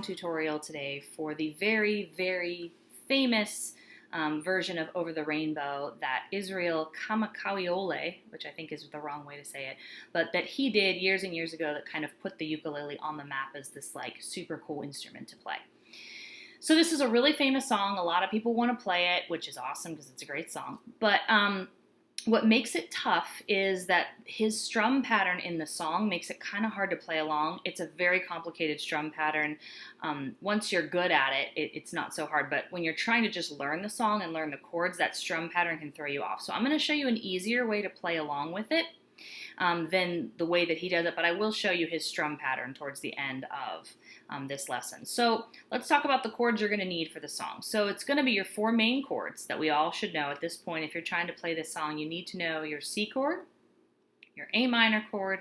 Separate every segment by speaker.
Speaker 1: song tutorial today for the very, very famous version of Over the Rainbow that Israel Kamakawiwo'ole, which I think is the wrong way to say it, but that he did years and years ago that kind of put the ukulele on the map as this like super cool instrument to play. So this is a really famous song. A lot of people want to play it, which is awesome because it's a great song. But what makes it tough is that his strum pattern in the song makes it kind of hard to play along. It's a very complicated strum pattern. Once you're good at it, it's not so hard. But when you're trying to just learn the song and learn the chords, that strum pattern can throw you off. So I'm going to show you an easier way to play along with it than the way that he does it. But I will show you his strum pattern towards the end of this lesson. So let's talk about the chords you're going to need for the song. So it's going to be your four main chords that we all should know at this point. If you're trying to play this song, you need to know your C chord, your A minor chord,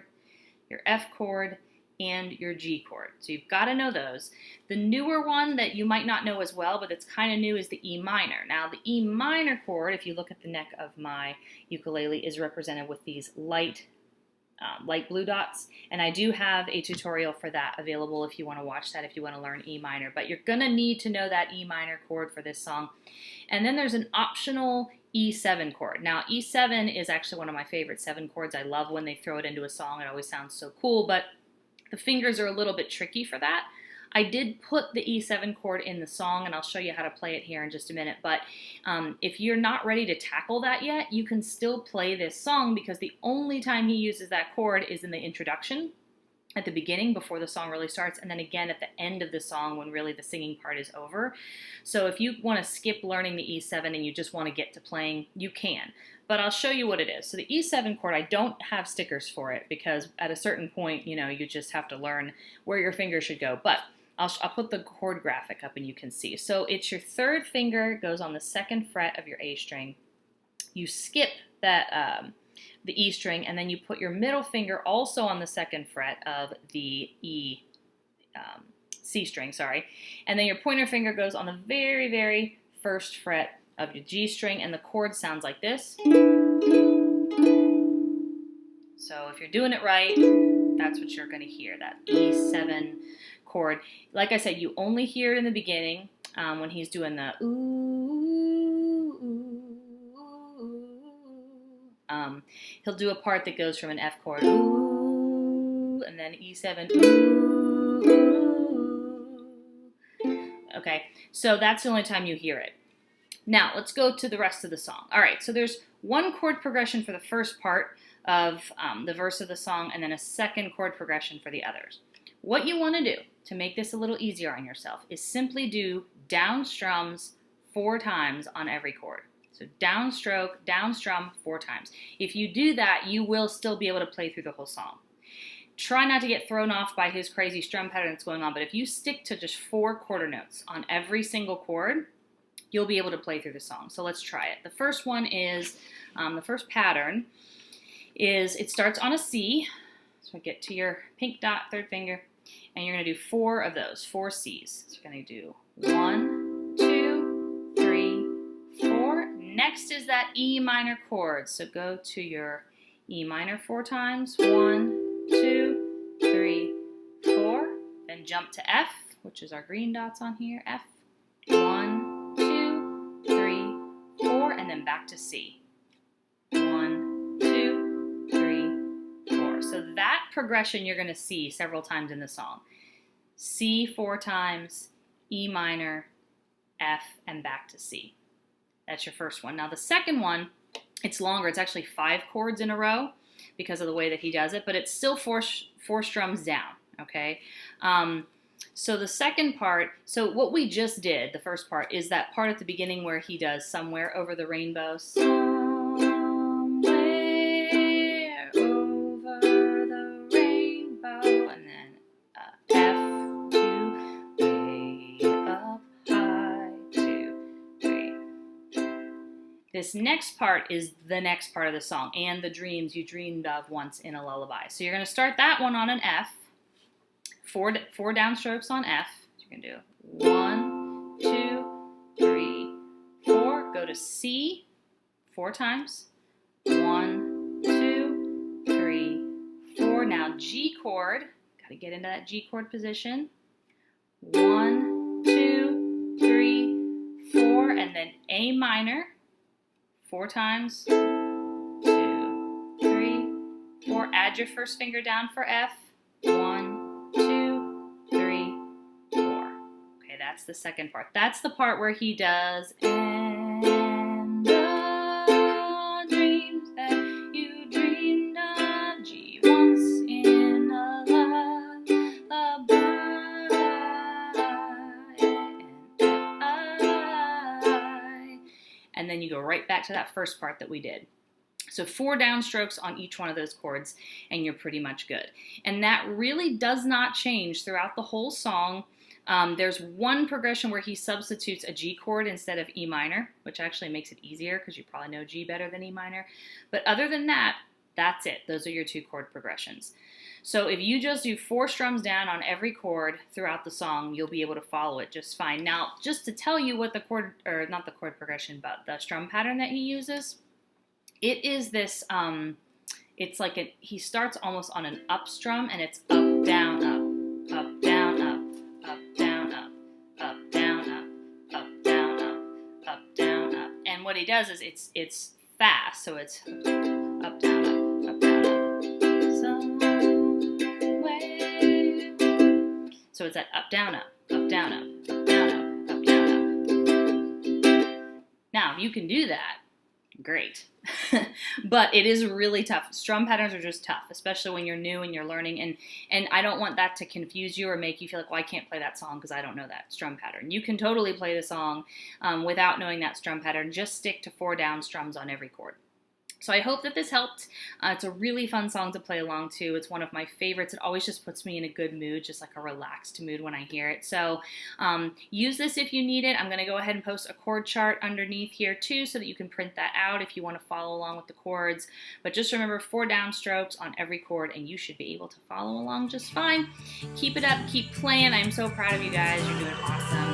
Speaker 1: your F chord, and your G chord. So you've got to know those. The newer one that you might not know as well, but it's kind of new, is the E minor. Now the E minor chord, if you look at the neck of my ukulele, is represented with these light blue dots, and I do have a tutorial for that available if you want to watch that, if you want to learn E minor. But you're going to need to know that E minor chord for this song. And then there's an optional E7 chord. Now E7 is actually one of my favorite 7 chords. I love when they throw it into a song. It always sounds so cool, but the fingers are a little bit tricky for that. I did put the E7 chord in the song, and I'll show you how to play it here in just a minute. But if you're not ready to tackle that yet, you can still play this song, because the only time he uses that chord is in the introduction at the beginning before the song really starts, and then again at the end of the song when really the singing part is over. So if you want to skip learning the E7 and you just want to get to playing, you can. But I'll show you what it is. So the E7 chord, I don't have stickers for it because at a certain point, you just have to learn where your finger should go. But I'll put the chord graphic up and you can see. So it's your third finger goes on the 2nd fret of your A string. You skip that the E string, and then you put your middle finger also on the 2nd fret of the C string, sorry. And then your pointer finger goes on the very, very 1st fret of your G string, and the chord sounds like this. So if you're doing it right, that's what you're going to hear, that E7 chord. Like I said, you only hear it in the beginning when he's doing the ooh, he'll do a part that goes from an F chord, ooh, and then E7, ooh. Okay, so that's the only time you hear it. Now, let's go to the rest of the song. All right, so there's one chord progression for the first part of the verse of the song, and then a second chord progression for the others. What you want to do to make this a little easier on yourself is simply do down strums 4 times on every chord. So downstroke, down strum 4 times. If you do that, you will still be able to play through the whole song. Try not to get thrown off by his crazy strum pattern that's going on, but if you stick to just 4 quarter notes on every single chord, you'll be able to play through the song. So let's try it. The first one is, the first pattern is, it starts on a C. So get to your pink dot, 3rd finger, and you're going to do 4 of those, 4 C's. So you're going to do 1, 2, 3, 4. Next is that E minor chord. So go to your E minor 4 times. 1, 2, 3, 4. Then jump to F, which is our green dots on here. F. 1, 2, 3, 4, and then back to C. 1, 2, 3, 4. So that progression you're going to see several times in the song. C 4 times, E minor, F, and back to C. That's your first one. Now the second one, it's longer. It's actually 5 chords in a row because of the way that he does it, but it's still 4 strums down, okay? So the second part, so what we just did, the first part, is that part at the beginning where he does Somewhere Over the Rainbow. Somewhere over the rainbow. And then F, 2, way up high, 2, 3. This next part is the next part of the song, and the dreams you dreamed of once in a lullaby. So you're going to start that one on an F. 4 downstrokes on F. So you're going to do 1, 2, 3, 4. Go to C 4 times. 1, 2, 3, 4. Now G chord. Got to get into that G chord position. 1, 2, 3, 4, and then A minor 4 times. 2, 3, 4. Add your first finger down for F. 1, 2, 3, 4. Okay, that's the second part. That's the part where he does and the dreams that you dreamed of, G, once in a lullaby, and then you go right back to that first part that we did. So 4 downstrokes on each one of those chords, and you're pretty much good. And that really does not change throughout the whole song. There's one progression where he substitutes a G chord instead of E minor, which actually makes it easier because you probably know G better than E minor. But other than that, that's it. Those are your 2 chord progressions. So if you just do 4 strums down on every chord throughout the song, you'll be able to follow it just fine. Now, just to tell you what the chord, or not the chord progression, but the strum pattern that he uses, it is this, it's like he starts almost on an up strum, and it's up, down, up, up, down, up, up, down, up, up, down, up, up, down, up, up, down, up. And what he does is it's fast, so it's up, down, up, up, down, up, somewhere. So it's that up, down, up, up, down, up, up, down, up, up, down, up. Now, if you can do that, great. But it is really tough. Strum patterns are just tough, especially when you're new and you're learning. And I don't want that to confuse you or make you feel like, well, I can't play that song because I don't know that strum pattern. You can totally play the song without knowing that strum pattern. Just stick to 4 down strums on every chord. So I hope that this helped. It's a really fun song to play along to. It's one of my favorites. It always just puts me in a good mood, just like a relaxed mood when I hear it. So use this if you need it. I'm going to go ahead and post a chord chart underneath here too so that you can print that out if you want to follow along with the chords. But just remember 4 downstrokes on every chord and you should be able to follow along just fine. Keep it up. Keep playing. I'm so proud of you guys. You're doing awesome.